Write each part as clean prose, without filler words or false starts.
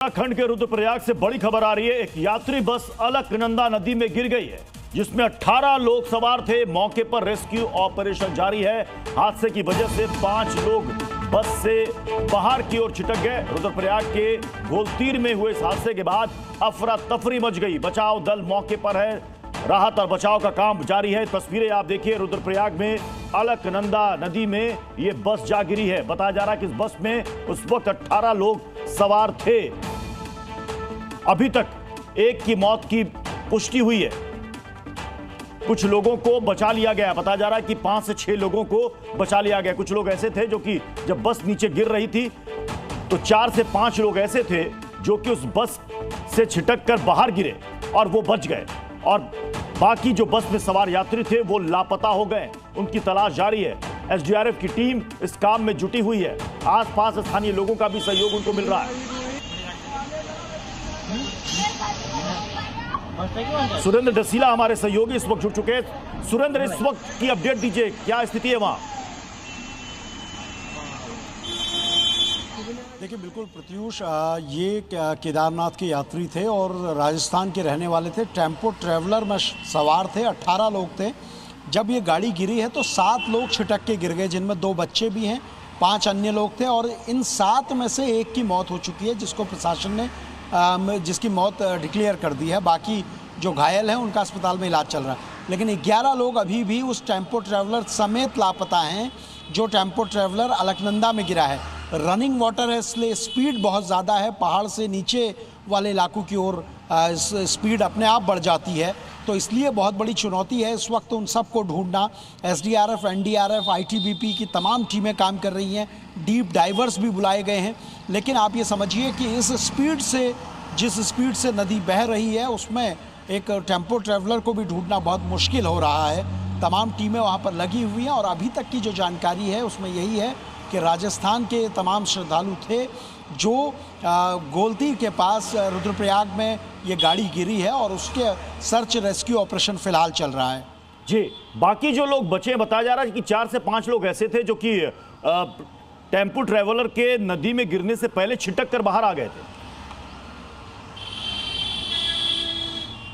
उत्तराखंड के रुद्रप्रयाग से बड़ी खबर आ रही है। एक यात्री बस अलकनंदा नदी में गिर गई है जिसमें 18 लोग सवार थे। मौके पर रेस्क्यू ऑपरेशन जारी है। हादसे की वजह से 5 लोग बस से बाहर की ओर छिटक गए। रुद्रप्रयाग के गोलतीर में हुए इस हादसे के बाद अफरा तफरी मच गई। बचाव दल मौके पर है। राहत और बचाव का काम जारी है। तस्वीरें आप देखिए, रुद्रप्रयाग में अलकनंदा नदी में ये बस जा गिरी है। बताया जा रहा है कि इस बस में उस वक्त 18 लोग सवार थे। अभी तक एक की मौत की पुष्टि हुई है। कुछ लोगों को बचा लिया गया। बताया जा रहा है कि 5 से 6 लोगों को बचा लिया गया। कुछ लोग ऐसे थे जो कि जब बस नीचे गिर रही थी तो 4 से 5 लोग ऐसे थे जो कि उस बस से छिटक कर बाहर गिरे और वो बच गए, और बाकी जो बस में सवार यात्री थे वो लापता हो गए। उनकी तलाश जारी है। एसडीआरएफ की टीम इस काम में जुटी हुई है। आसपास स्थानीय लोगों का भी सहयोग उनको मिल रहा है। सुरेंद्र डसीला हमारे सहयोगी इस वक्त जुट चुके हैं। सुरेंद्र, इस वक्त की अपडेट दीजिए, क्या स्थिति है वहां? देखिए, बिल्कुल प्रत्यूष, ये केदारनाथ के यात्री थे और राजस्थान के रहने वाले थे। टेम्पो ट्रैवलर में सवार थे, 18 लोग थे। जब ये गाड़ी गिरी है तो 7 लोग छिटक के गिर गए, जिनमें 2 बच्चे भी हैं, 5 अन्य लोग थे। और इन 7 में से एक की मौत हो चुकी है, जिसको प्रशासन ने जिसकी मौत डिक्लेयर कर दी है। बाकी जो घायल हैं उनका अस्पताल में इलाज चल रहा है। लेकिन 11 लोग अभी भी उस टेम्पो ट्रैवलर समेत लापता हैं जो टेम्पो ट्रैवलर अलकनंदा में गिरा है। रनिंग वाटर है, इसलिए स्पीड बहुत ज़्यादा है। पहाड़ से नीचे वाले इलाकों की ओर स्पीड अपने आप बढ़ जाती है, तो इसलिए बहुत बड़ी चुनौती है इस वक्त उन सबको ढूंढना। एसडीआरएफ, एनडीआरएफ, आईटीबीपी की तमाम टीमें काम कर रही हैं। डीप डाइवर्स भी बुलाए गए हैं। लेकिन आप ये समझिए कि इस स्पीड से, जिस स्पीड से नदी बह रही है, उसमें एक टेम्पो ट्रैवलर को भी ढूंढना बहुत मुश्किल हो रहा है। तमाम टीमें वहाँ पर लगी हुई हैं और अभी तक की जो जानकारी है उसमें यही है कि राजस्थान के तमाम श्रद्धालु थे जो गोलतीर के पास रुद्रप्रयाग में ये गाड़ी गिरी है, और उसके सर्च रेस्क्यू ऑपरेशन फिलहाल चल रहा है। जी, बाकी जो लोग बचे, बताया जा रहा है कि 4 से 5 लोग ऐसे थे जो कि टेम्पो ट्रैवलर के नदी में गिरने से पहले छिटक कर बाहर आ गए थे।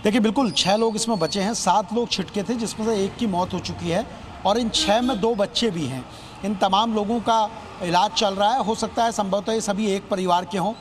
देखिए, बिल्कुल 6 लोग इसमें बचे हैं। 7 लोग छिटके थे, जिसमें से एक की मौत हो चुकी है, और इन 6 में 2 बच्चे भी हैं। इन तमाम लोगों का इलाज चल रहा है। हो सकता है संभवतः ये सभी एक परिवार के हों।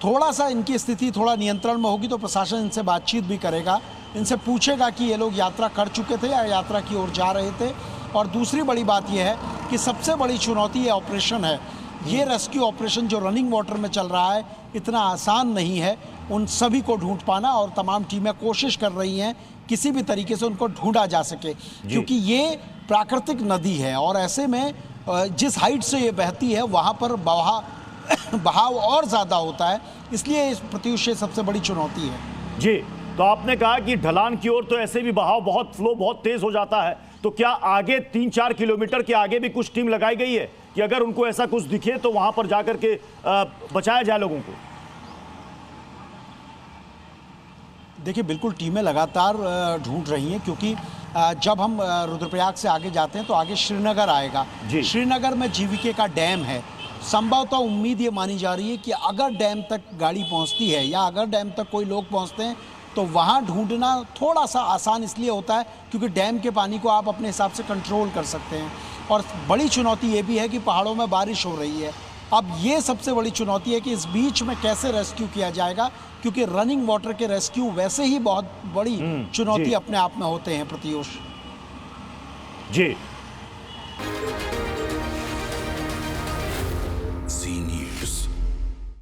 थोड़ा सा इनकी स्थिति थोड़ा नियंत्रण में होगी तो प्रशासन इनसे बातचीत भी करेगा, इनसे पूछेगा कि ये लोग यात्रा कर चुके थे या यात्रा की ओर जा रहे थे। और दूसरी बड़ी बात यह है कि सबसे बड़ी चुनौती ये ऑपरेशन है। ये रेस्क्यू ऑपरेशन जो रनिंग वाटर में चल रहा है, इतना आसान नहीं है उन सभी को ढूंढ पाना, और तमाम टीमें कोशिश कर रही हैं किसी भी तरीके से उनको ढूंढा जा सके, क्योंकि ये प्राकृतिक नदी है और ऐसे में जिस हाइट से ये बहती है वहाँ पर बहाव और ज़्यादा होता है। इसलिए इस प्रत्युष सबसे बड़ी चुनौती है। जी, तो आपने कहा कि ढलान की ओर तो ऐसे भी बहाव बहुत, फ्लो बहुत तेज हो जाता है, तो क्या आगे 3-4 किलोमीटर के आगे भी कुछ टीम लगाई गई है कि अगर उनको ऐसा कुछ दिखे तो वहां पर जाकर के बचाया जाए लोगों को? देखिए, बिल्कुल टीमें लगातार ढूंढ रही हैं, क्योंकि जब हम रुद्रप्रयाग से आगे जाते हैं तो आगे श्रीनगर आएगा। श्रीनगर में जीवीके का डैम है। संभवतः उम्मीद ये मानी जा रही है कि अगर डैम तक गाड़ी पहुंचती है या अगर डैम तक कोई लोग पहुंचते हैं तो वहां ढूंढना थोड़ा सा आसान इसलिए होता है क्योंकि डैम के पानी को आप अपने हिसाब से कंट्रोल कर सकते हैं। और बड़ी चुनौती ये भी है कि पहाड़ों में बारिश हो रही है। अब ये सबसे बड़ी चुनौती है कि इस बीच में कैसे रेस्क्यू किया जाएगा, क्योंकि रनिंग वाटर के रेस्क्यू वैसे ही बहुत बड़ी चुनौती अपने आप में होते हैं। प्रत्युष जी।